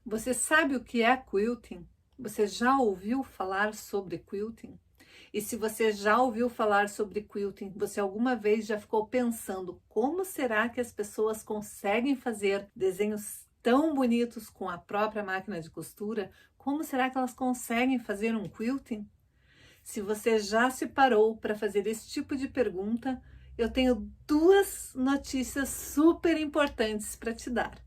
Você sabe o que é quilting? Você já ouviu falar sobre quilting? E se você já ouviu falar sobre quilting, você alguma vez já ficou pensando como será que as pessoas conseguem fazer desenhos tão bonitos com a própria máquina de costura? Como será que elas conseguem fazer um quilting? Se você já se parou para fazer esse tipo de pergunta, eu tenho duas notícias super importantes para te dar.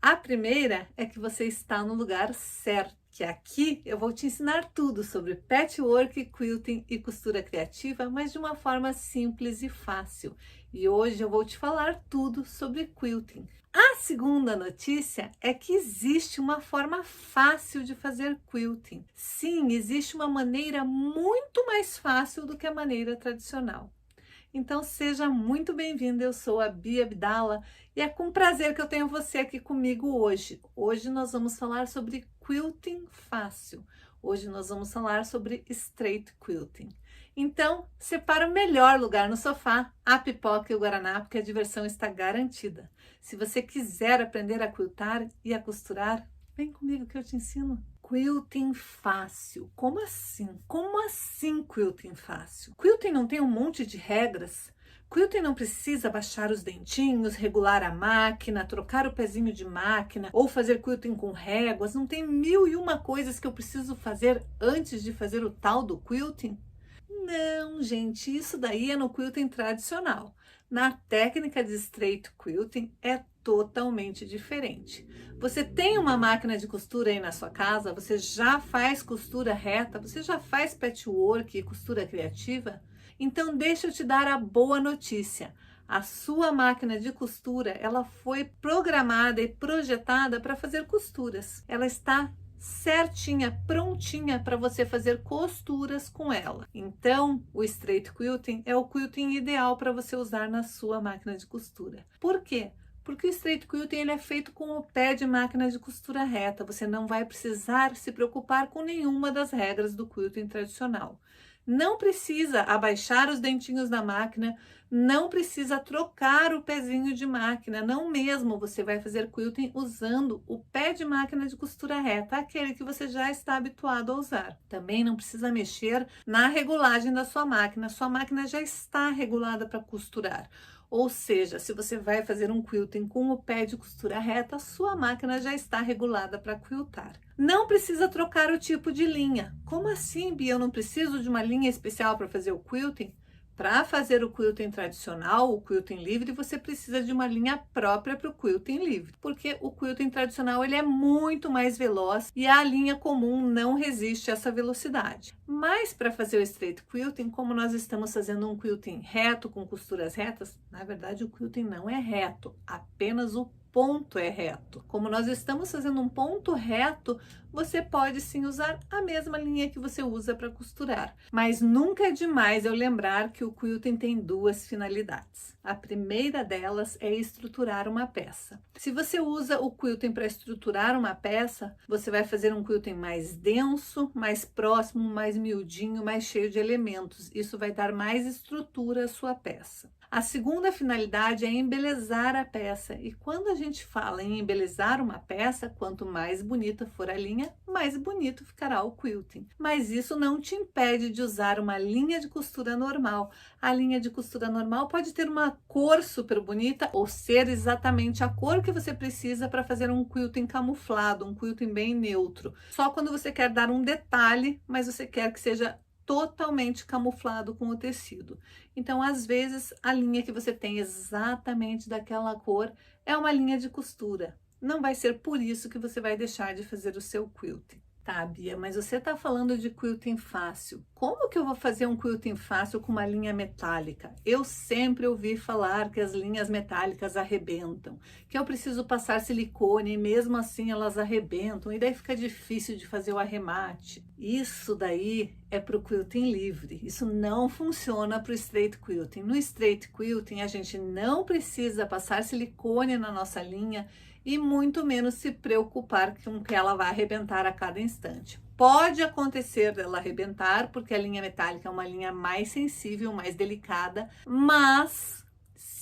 A primeira é que você está no lugar certo, que aqui eu vou te ensinar tudo sobre patchwork, quilting e costura criativa, mas de uma forma simples e fácil. E hoje eu vou te falar tudo sobre quilting. A segunda notícia é que existe uma forma fácil de fazer quilting. Sim, existe uma maneira muito mais fácil do que a maneira tradicional. Então seja muito bem-vindo, eu sou a Bia Abdala e é com prazer que eu tenho você aqui comigo hoje. Hoje nós vamos falar sobre quilting fácil. Hoje nós vamos falar sobre straight quilting. Então, separa o melhor lugar no sofá, a pipoca e o guaraná, porque a diversão está garantida. Se você quiser aprender a quiltar e a costurar, vem comigo que eu te ensino. Quilting fácil. Como assim? Como assim quilting fácil? Quilting não tem um monte de regras? Quilting não precisa baixar os dentinhos, regular a máquina, trocar o pezinho de máquina ou fazer quilting com réguas. Não tem mil e uma coisas que eu preciso fazer antes de fazer o tal do quilting? Não, gente, isso daí é no quilting tradicional. Na técnica de straight quilting é totalmente diferente. Você tem uma máquina de costura aí na sua casa? Você já faz costura reta? Você já faz patchwork e costura criativa? Então deixa eu te dar a boa notícia. A sua máquina de costura, ela foi programada e projetada para fazer costuras. Ela está certinha, prontinha para você fazer costuras com ela. Então, o straight quilting é o quilting ideal para você usar na sua máquina de costura. Por quê? Porque o straight quilting ele é feito com o pé de máquina de costura reta. Você não vai precisar se preocupar com nenhuma das regras do quilting tradicional. Não precisa abaixar os dentinhos da máquina, não precisa trocar o pezinho de máquina, não mesmo. Você vai fazer quilting usando o pé de máquina de costura reta, aquele que você já está habituado a usar. Também não precisa mexer na regulagem da sua máquina já está regulada para costurar. Ou seja, se você vai fazer um quilting com o pé de costura reta, sua máquina já está regulada para quiltar. Não precisa trocar o tipo de linha. Como assim, Bia? Eu não preciso de uma linha especial para fazer o quilting? Para fazer o quilting tradicional, o quilting livre, você precisa de uma linha própria para o quilting livre, porque o quilting tradicional ele é muito mais veloz e a linha comum não resiste a essa velocidade. Mas para fazer o straight quilting, como nós estamos fazendo um quilting reto com costuras retas, na verdade o quilting não é reto, apenas o ponto é reto. Como nós estamos fazendo um ponto reto, você pode sim usar a mesma linha que você usa para costurar. Mas nunca é demais eu lembrar que o quilting tem duas finalidades. A primeira delas é estruturar uma peça. Se você usa o quilting para estruturar uma peça, você vai fazer um quilting mais denso, mais próximo, mais miudinho, mais cheio de elementos. Isso vai dar mais estrutura à sua peça. A segunda finalidade é embelezar a peça. E quando a gente fala em embelezar uma peça, quanto mais bonita for a linha, mais bonito ficará o quilting. Mas isso não te impede de usar uma linha de costura normal. A linha de costura normal pode ter uma cor super bonita ou ser exatamente a cor que você precisa para fazer um quilting camuflado, um quilting bem neutro. Só quando você quer dar um detalhe, mas você quer que seja totalmente camuflado com o tecido. Então, às vezes, a linha que você tem exatamente daquela cor é uma linha de costura. Não vai ser por isso que você vai deixar de fazer o seu quilting. Tá, Bia, mas você está falando de quilting fácil. Como que eu vou fazer um quilting fácil com uma linha metálica? Eu sempre ouvi falar que as linhas metálicas arrebentam, que eu preciso passar silicone e mesmo assim elas arrebentam e daí fica difícil de fazer o arremate. Isso daí é para o quilting livre. Isso não funciona para o straight quilting. No straight quilting a gente não precisa passar silicone na nossa linha e muito menos se preocupar com que ela vai arrebentar a cada instante. Pode acontecer dela arrebentar, porque a linha metálica é uma linha mais sensível, mais delicada, mas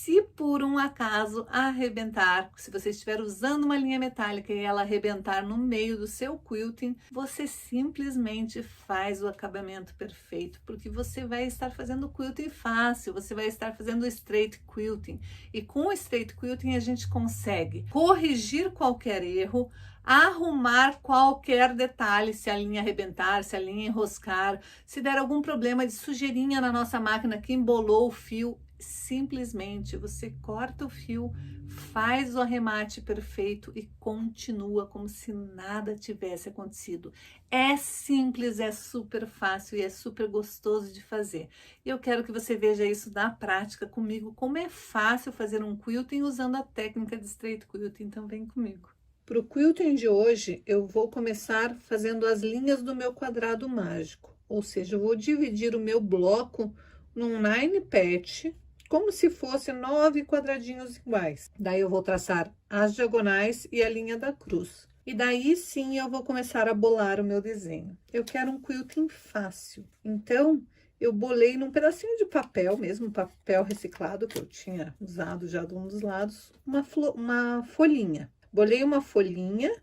Se por um acaso arrebentar, se você estiver usando uma linha metálica e ela arrebentar no meio do seu quilting, você simplesmente faz o acabamento perfeito, porque você vai estar fazendo quilting fácil, você vai estar fazendo straight quilting. E com o straight quilting a gente consegue corrigir qualquer erro, arrumar qualquer detalhe, se a linha arrebentar, se a linha enroscar, se der algum problema de sujeirinha na nossa máquina que embolou o fio, simplesmente você corta o fio, faz o arremate perfeito e continua como se nada tivesse acontecido. É simples, é super fácil e é super gostoso de fazer. E eu quero que você veja isso na prática comigo, como é fácil fazer um quilting usando a técnica de straight quilting. Então vem comigo. Para o quilting de hoje, eu vou começar fazendo as linhas do meu quadrado mágico, ou seja, eu vou dividir o meu bloco num 9 patch, como se fosse 9 quadradinhos iguais. Daí eu vou traçar as diagonais e a linha da cruz. E daí sim eu vou começar a bolar o meu desenho. Eu quero um quilting fácil, então eu bolei num pedacinho de papel mesmo, papel reciclado que eu tinha usado já de um dos lados, uma folhinha. Bolei uma folhinha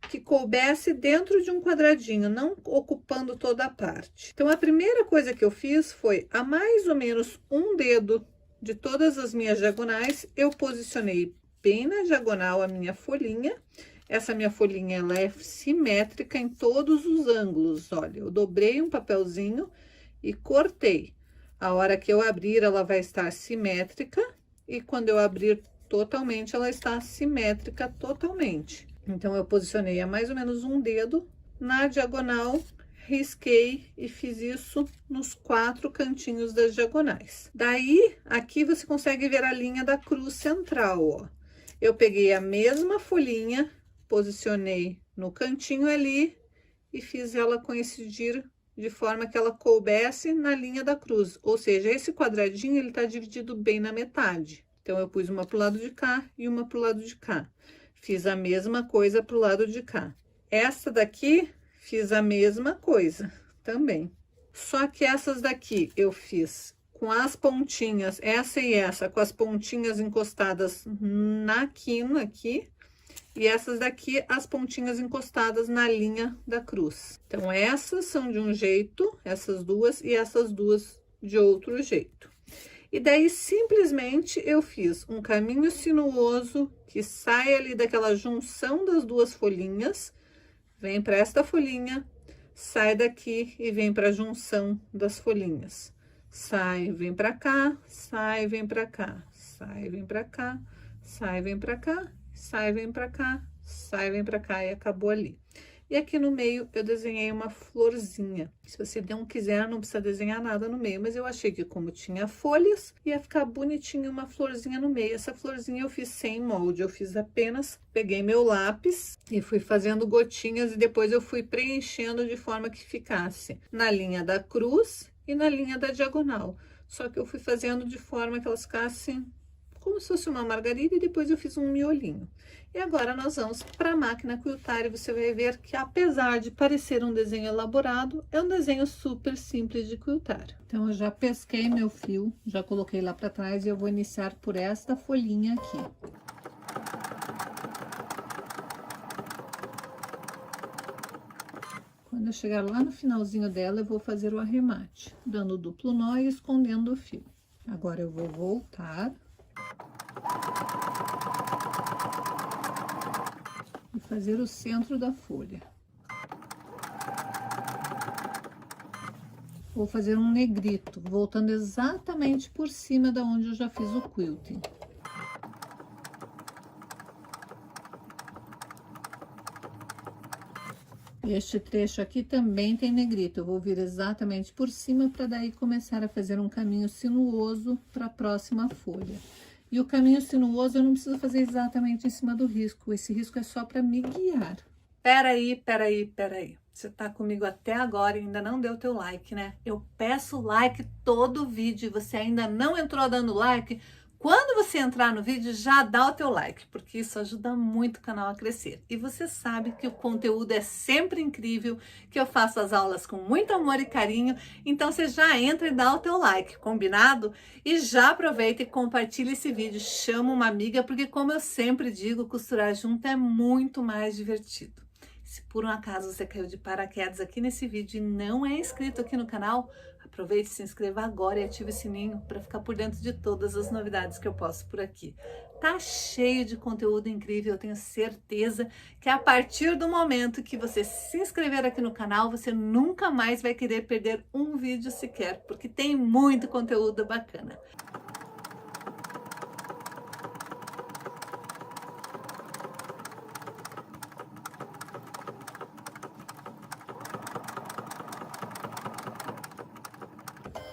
que coubesse dentro de um quadradinho, não ocupando toda a parte. Então, a primeira coisa que eu fiz foi, a mais ou menos um dedo de todas as minhas diagonais, eu posicionei bem na diagonal a minha folhinha. Essa minha folhinha, ela é simétrica em todos os ângulos. Olha, eu dobrei um papelzinho e cortei. A hora que eu abrir, ela vai estar simétrica, e quando eu abrir totalmente, ela está simétrica totalmente. Então, eu posicionei a mais ou menos um dedo na diagonal, risquei e fiz isso nos 4 cantinhos das diagonais. Daí, aqui você consegue ver a linha da cruz central, ó. Eu peguei a mesma folhinha, posicionei no cantinho ali e fiz ela coincidir de forma que ela coubesse na linha da cruz. Ou seja, esse quadradinho, ele tá dividido bem na metade. Então, eu pus uma pro lado de cá e uma pro lado de cá. Fiz a mesma coisa pro lado de cá. Essa daqui, fiz a mesma coisa também. Só que essas daqui eu fiz com as pontinhas, essa e essa, com as pontinhas encostadas na quina aqui. E essas daqui, as pontinhas encostadas na linha da cruz. Então, essas são de um jeito, essas duas, e essas duas de outro jeito. E daí, simplesmente, eu fiz um caminho sinuoso que sai ali daquela junção das duas folhinhas, vem para esta folhinha, sai daqui e vem para a junção das folhinhas. Sai, vem para cá, sai, vem para cá, sai, vem para cá, sai, vem para cá, sai, vem para cá, sai, vem para cá e acabou ali. E aqui no meio eu desenhei uma florzinha. Se você não quiser, não precisa desenhar nada no meio, mas eu achei que como tinha folhas, ia ficar bonitinho uma florzinha no meio. Essa florzinha eu fiz sem molde, eu fiz apenas, peguei meu lápis e fui fazendo gotinhas e depois eu fui preenchendo de forma que ficasse na linha da cruz e na linha da diagonal. Só que eu fui fazendo de forma que elas ficassem como se fosse uma margarida, e depois eu fiz um miolinho. E agora nós vamos para a máquina quiltar e você vai ver que, apesar de parecer um desenho elaborado, é um desenho super simples de quiltar. Então, eu já pesquei meu fio, já coloquei lá para trás e eu vou iniciar por esta folhinha aqui. Quando eu chegar lá no finalzinho dela, eu vou fazer o arremate, dando duplo nó e escondendo o fio. Agora, eu vou voltar e fazer o centro da folha. Vou fazer um negrito, voltando exatamente por cima da onde eu já fiz o quilting. Este trecho aqui também tem negrito, eu vou vir exatamente por cima para daí começar a fazer um caminho sinuoso para a próxima folha. E o caminho sinuoso eu não preciso fazer exatamente em cima do risco, esse risco é só para me guiar. Peraí. Você tá comigo até agora e ainda não deu teu like, né? Eu peço like todo vídeo e você ainda não entrou dando like. Quando você entrar no vídeo, já dá o teu like, porque isso ajuda muito o canal a crescer. E você sabe que o conteúdo é sempre incrível, que eu faço as aulas com muito amor e carinho, então você já entra e dá o teu like, combinado? E já aproveita e compartilha esse vídeo, chama uma amiga, porque como eu sempre digo, costurar junto é muito mais divertido. Se por um acaso você caiu de paraquedas aqui nesse vídeo e não é inscrito aqui no canal, aproveite, se inscreva agora e ative o sininho para ficar por dentro de todas as novidades que eu posto por aqui. Tá cheio de conteúdo incrível, eu tenho certeza que a partir do momento que você se inscrever aqui no canal, você nunca mais vai querer perder um vídeo sequer, porque tem muito conteúdo bacana.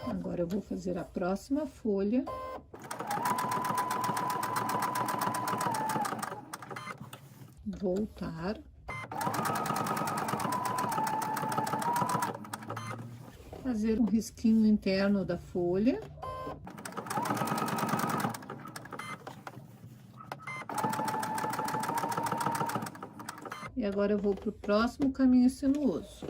Agora eu vou fazer a próxima folha. Voltar. Fazer um risquinho interno da folha. E agora eu vou para o próximo caminho sinuoso.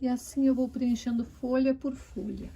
E assim eu vou preenchendo folha por folha.